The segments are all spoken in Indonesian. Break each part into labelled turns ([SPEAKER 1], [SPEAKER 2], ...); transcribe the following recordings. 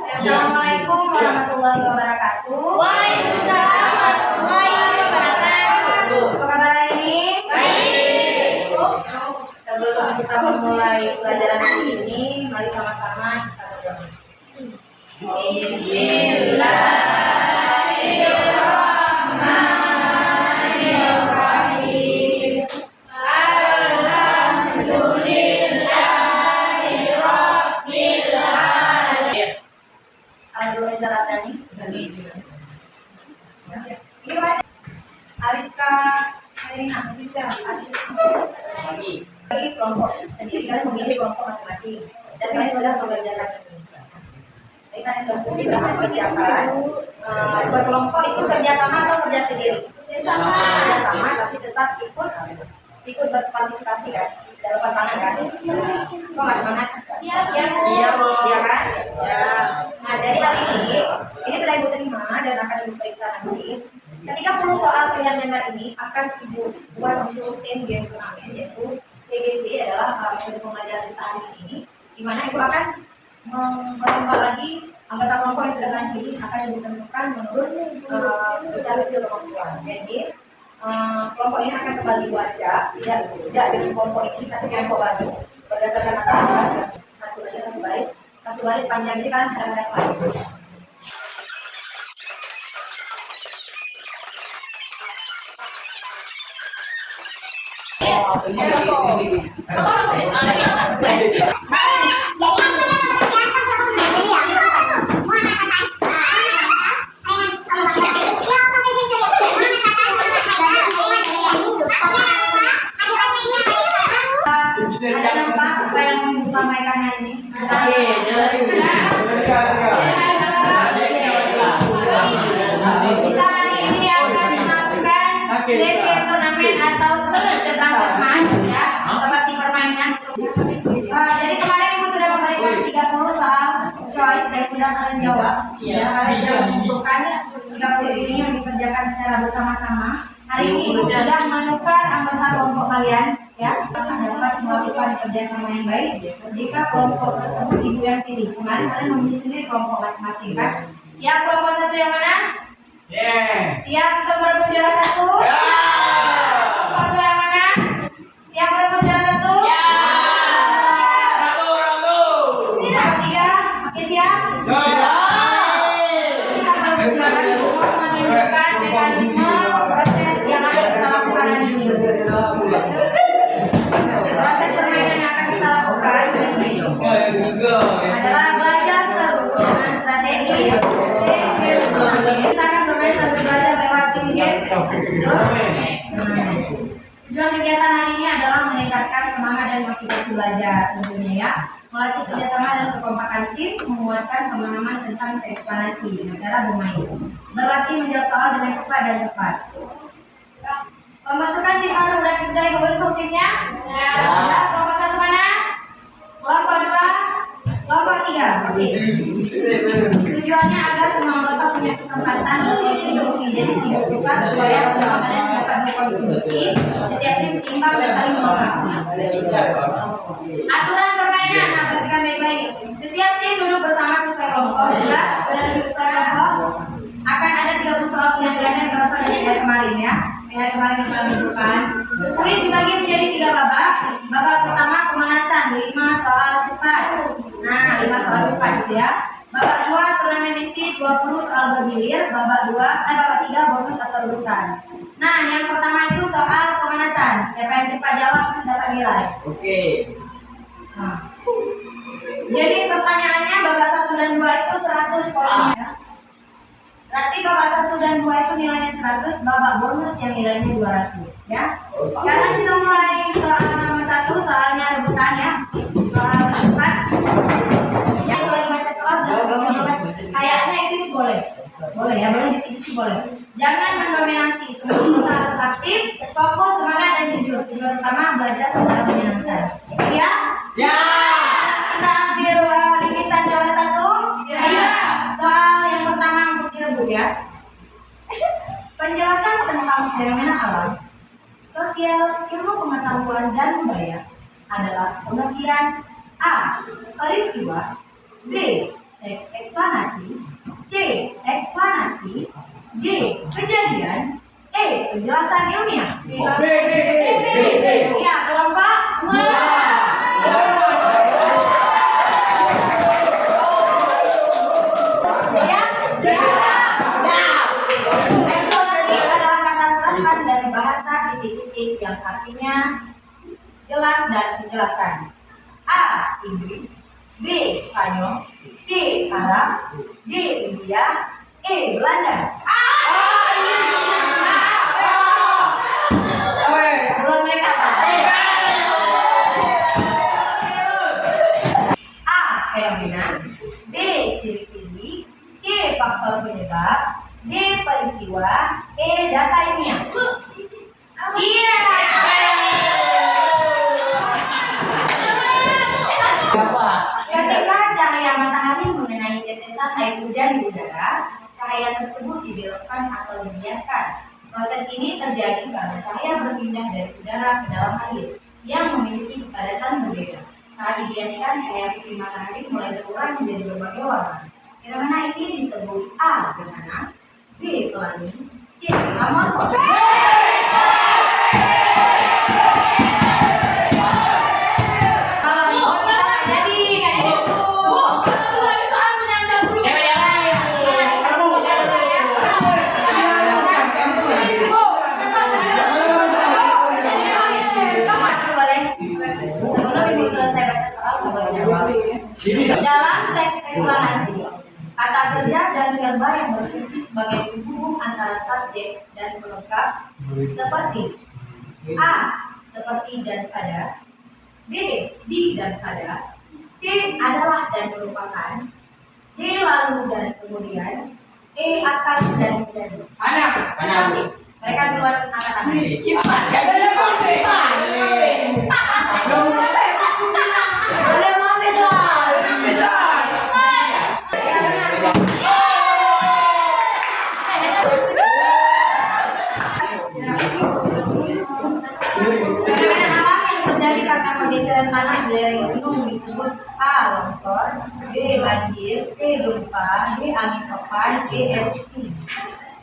[SPEAKER 1] Assalamualaikum warahmatullahi wabarakatuh.
[SPEAKER 2] Waalaikumsalam warahmatullahi wabarakatuh.
[SPEAKER 1] Apa kabar hari ini?
[SPEAKER 2] Baik.
[SPEAKER 1] Sebelum kita memulai pelajaran hari ini, mari sama-sama kita berdoa.
[SPEAKER 2] Bismillahirrahmanirrahim. Alhamdulillahirabbil alamin.
[SPEAKER 1] Al-Zaratani. Ini Pak Aliska Marina. Bagi kelompok sendiri kalian memilih kelompok masing-masing dan kalian sudah mengerjakan ini. Jadi kalian berkerjakan berkelompok itu kerjasama atau kerja sendiri? Kerjasama, tapi tetap ikut berpartisipasi kan dalam pasangan kan? Kok nggak semangat? Iya kan? Ya. Nah jadi hari ini sudah ibu terima dan akan ibu periksa nanti. Ketika 10 soal pilihan ganda ini akan ibu buat untuk tim game turnamen, yaitu TGT adalah metode pengajaran kita hari ini, di mana ibu akan menambah lagi anggota kelompok yang sudah kalian pilih akan ibu tentukan menurut besar kecil kemampuan. Jadi kelompok ini akan kembali ibu ajak, tidak dengan kelompok ini tapi kelompok baru berdasarkan angka satu baris panjang, jadi kalian kadang-kadang lain. Ada nampak apa yang mau sampaikan hari ini? Kita hari ini akan melakukan game turnamen atau seberang bermain ya, seperti permainan. Jadi kemarin ibu sudah memberikan 30 soal choice yang sudah kalian jawab. Ya, kalian sudah menentukan 30 ini yang dikerjakan secara bersama-sama. Hari ini ibu sudah menukar anggota kelompok kalian ya, akan dapat melakukan kerjasama yang baik jika kelompok tersebut ibu yang pilih. Kemarin kalian memilih sendiri kelompok masing-masing kan? Ya, kelompok satu yang mana? Siap untuk berebut juara satu? Kelompok dua yang mana? Siap berebut juara satu? Kelompok tiga? Oke siap? Kita akan menunjukkan mekanisme proses yang akan kita lakukan hari ini. Proses permainan yang akan kita lakukan adalah belajar dengan strategi kita akan bermain sambil belajar lewat tim game. Tujuan kegiatan hari ini adalah meningkatkan semangat dan motivasi belajar tentunya ya, melatih kerjasama dan kekompakan tim, menguatkan pemahaman tentang ekspansi dengan cara bermain, berlatih menjawab soal dengan cepat dan tepat. Pembentukan tim baru sudah dibentuk timnya? Ya, kelompok satu mana? Kelompok dua? Kelompok tiga? Oke. Tujuannya agar semua anggota punya kesempatan berkontribusi. Jadi dibutuhkan supaya semua kalian dapat berkontribusi. Setiap tim seimbang dan saling melengkapi. Aturan permainan, perhatikan baik-baik. Setiap tim duduk bersama sesuai kelompok. Sudah duduk sesuai kelompok. Akan ada 30 soal pilihan ganda yang berasal dari hari kemarin ya. Hari kemarin kita tentukan. Kuis dibagi menjadi 3 babak. Babak pertama pemanasan 5 soal cepat. Nah, 5 soal cepat gitu ya. Babak 2 turnamen inti 20 soal bergilir. Babak 3 bonus atau urutan. Nah, yang pertama itu soal pemanasan. Siapa yang cepat jawab dapat nilai.
[SPEAKER 3] Oke.
[SPEAKER 1] Nah. Jadi pertanyaannya babak 1 dan 2 itu 100 poinnya ya. Berarti babak 1 dan 2 itu nilainya 100, babak bonus yang nilainya 200 ya. Sekarang kita mulai soal nomor 1, soalnya rebutan ya. Soal rebutan. Ya, kalau lagi baca soal kayaknya itu boleh. Boleh ya, boleh bisik-bisik boleh. Jangan mendominasi, semua kita harus aktif, fokus, semangat dan jujur. Tujuan utama belajar secara menyenangkan. Siap?
[SPEAKER 3] Siap.
[SPEAKER 1] Kita ambil ringkisan juara 1.
[SPEAKER 2] Iya.
[SPEAKER 1] Soal yang pertama untuk direbut ya. Penjelasan tentang fenomena alam, sosial, ilmu pengetahuan dan budaya adalah pengertian A. Peristiwa, B. teks eksplanasi, C. Eksplanasi, D. Kejadian, E. Penjelasan ilmiah. Iya, kelompok. Eksplorasi adalah kata serapan dari bahasa titik-titik yang artinya jelas dan penjelasan. A. Inggris, B. Spanyol, C. Arab, D. India, E. Belanda. Belum mereka Pak. A. Fenomena, B. Ciri-ciri, C. Faktor penyebab, D. Peristiwa, E. Data ilmiah. Iya. Ketika cahaya matahari mengenai tetesan air hujan di udara, cahaya tersebut dibelokkan atau dibiaskan. Proses ini terjadi karena cahaya berpindah dari udara ke dalam air yang memiliki kepadatan berbeda. Saat dibiaskan, cahaya putih matahari mulai berkurang menjadi berbagai warna. Fenomena ini disebut A. Gerhana, B. Pelangi, C. Metamorfosis. Dalam teks eksplanasi, kata kerja dan verba yang berfungsi sebagai penghubung antara subjek dan pelengkap seperti A. Seperti dan pada, B. Di dan pada, C. Adalah dan merupakan, D. Lalu dan kemudian, E. Akan dan menjadi. Mereka duluan angkat Fenomena alam yang terjadi karena pergeseran tanah di lereng gunung disebut A. Longsor, B. Banjir, C. Gempa, D. Angin topan, E. Erupsi.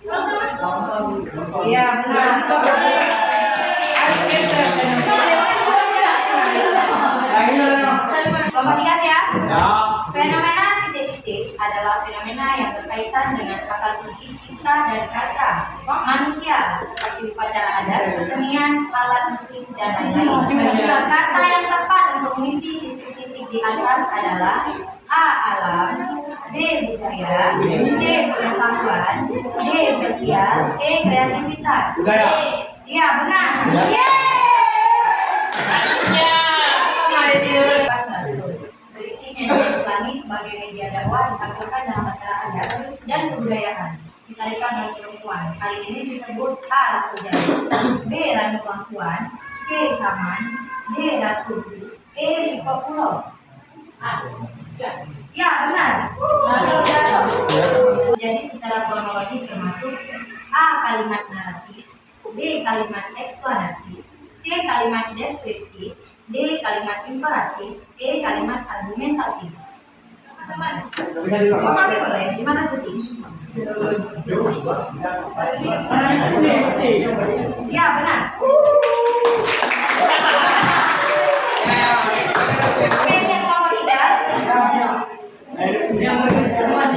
[SPEAKER 1] Iya benar. Kelompok 3 ya. Fenomena titik-titik adalah fenomena yang berkaitan dengan akal budi, cipta, dan rasa manusia seperti upacara adat, kesenian, alat musik, dan lain-lain. Kata yang tepat untuk mengisi titik-titik di atas adalah A. Alam, B. Budaya, C. Pengetahuan, D. Sosial, E. Kreativitas. Iya benar. Berisinya Islami sebagai media dakwah ditampilkan dalam acara adat dan kebudayaan ditarikan oleh perempuan. Kali ini disebut A. Ratu Jadi, B. Rani Bangkuan, C. Saman, D. Ratu, E. Riko Pulau. Ya benar. Jadi secara kronologis termasuk A. Kalimat naratif, B. Kalimat eksplanatif, C. Kalimat deskriptif, D. Kalimat imperatif, E. Kalimat argumentatif. Kami boleh, gimana sedih? Ya benar. Oke, yang kelompok 3.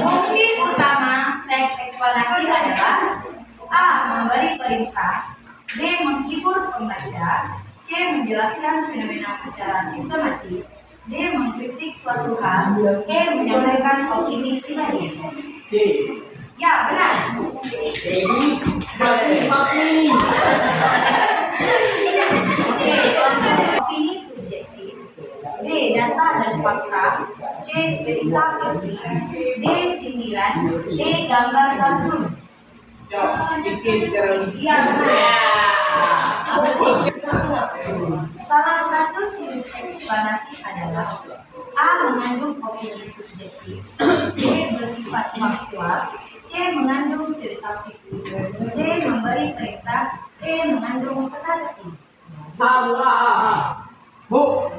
[SPEAKER 1] Fungsi utama teks eksplanasi adalah A. Memberi perintah, B. Menghibur pembaca, C. Menjelaskan fenomena secara sistematis, D. Mengkritik suatu hal, E. Menyampaikan opini pribadi. Ya benar. Opini subjektif, D. Data dan fakta, C. Cerita versi, D. Sindiran, E. Gambar kartun. Iya benar. Salah satu ciri eksplanasi adalah A. Mengandung opini subjektif, B. Bersifat faktual, C. Mengandung cerita fiksi, D. Memberi perintah, E. Mengandung teka-teki.
[SPEAKER 3] Bu.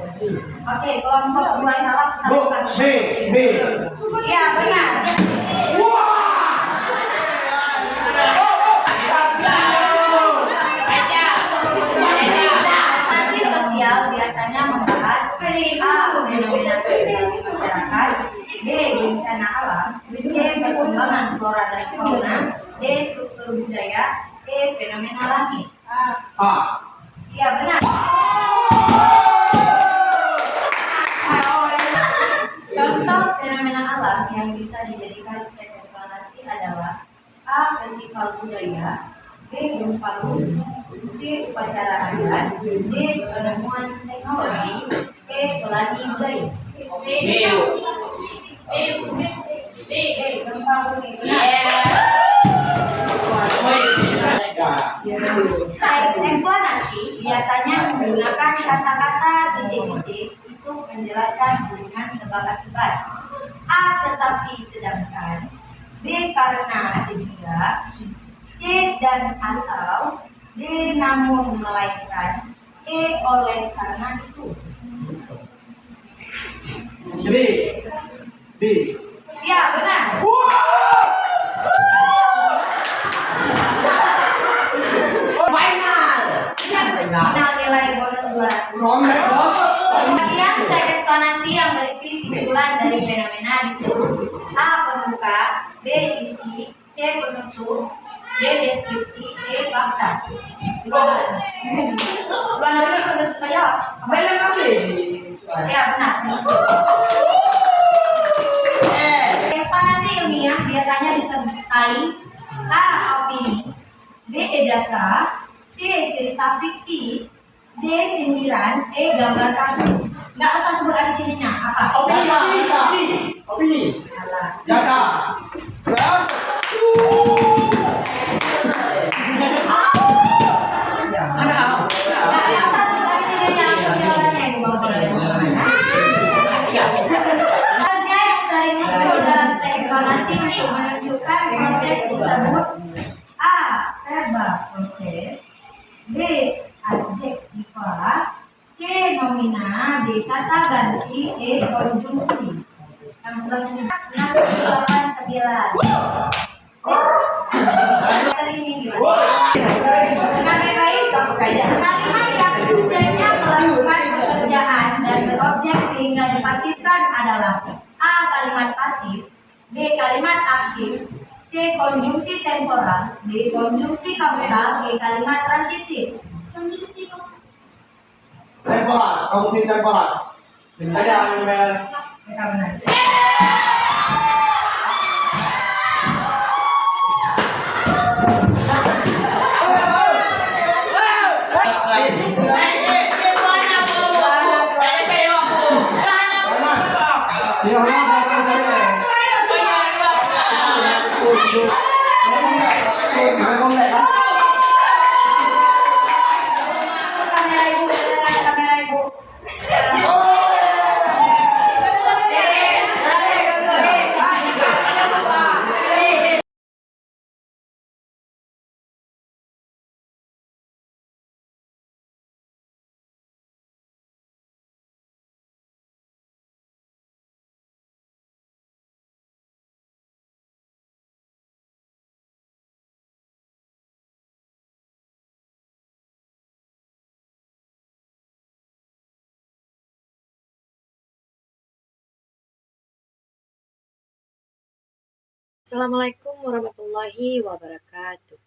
[SPEAKER 1] Oke, kelompok dua salah kita
[SPEAKER 3] Bu,
[SPEAKER 1] bukan.
[SPEAKER 3] C, B.
[SPEAKER 1] Iya, benar. Nanti sosial biasanya membahas A. Fenomena sosial di masyarakat, B. Bencana alam, C. Perkembangan flora dan fauna, D. Struktur budaya, E. Fenomena langit.
[SPEAKER 3] A.
[SPEAKER 1] Iya, benar. Contoh fenomena alam yang bisa dijadikan teks eksplanasi adalah A. Festival budaya, B. Gempa bumi, C. Upacara adat, D. Penemuan teknologi, E. Pelangi budaya. Gempa bumi. Teks eksplanasi biasanya menggunakan kata-kata titik-titik untuk menjelaskan hubungan sebab akibat. A. Tetapi sedangkan, B. Karena sehingga, C. Dan atau, D. Namun melainkan, E. Oleh karena itu.
[SPEAKER 3] B. B.
[SPEAKER 1] Ya, benar. Final nilai bonus 200.
[SPEAKER 3] Rombek, Bos.
[SPEAKER 1] Kemudian teks eksplanasi yang berisi simpulan dari fenomena disebut A. Pembuka, B. Isi, C. Penutup, D. Deskripsi, E. Fakta. Gimana lagi penutup aja? Ya, benar. Eksplanasi ilmiah biasanya disertai A. Opini, B. Data, C. Cerita fiksi, D. Sindiran, E. Gambar kartun. Nggak usah sebut artinya apa.
[SPEAKER 3] Opini.
[SPEAKER 1] Salah.
[SPEAKER 3] Data. Terus.
[SPEAKER 1] Nggak usah sebut artinya, langsung jawabannya di bawah. Kerja yang sering muncul dalam teks eksplanasi untuk menunjukkan proses tersebut. A. Verbal proses, B. Adjektiva, C. Nomina, D. Kata ganti, E. Konjungsi. Yang selesai 689. Kali ini dengan baik, kalimat yang subjeknya melakukan pekerjaan dan berobjek sehingga dipasifkan adalah A. Kalimat pasif, B. Kalimat aktif, C. Konjungsi temporal, D. Konjungsi kausal, E. Kalimat transitif.
[SPEAKER 3] Temporal. Fungsi temporal.
[SPEAKER 1] Mereka benar. Kamera ibu, kamera ibu.
[SPEAKER 4] Assalamualaikum warahmatullahi wabarakatuh.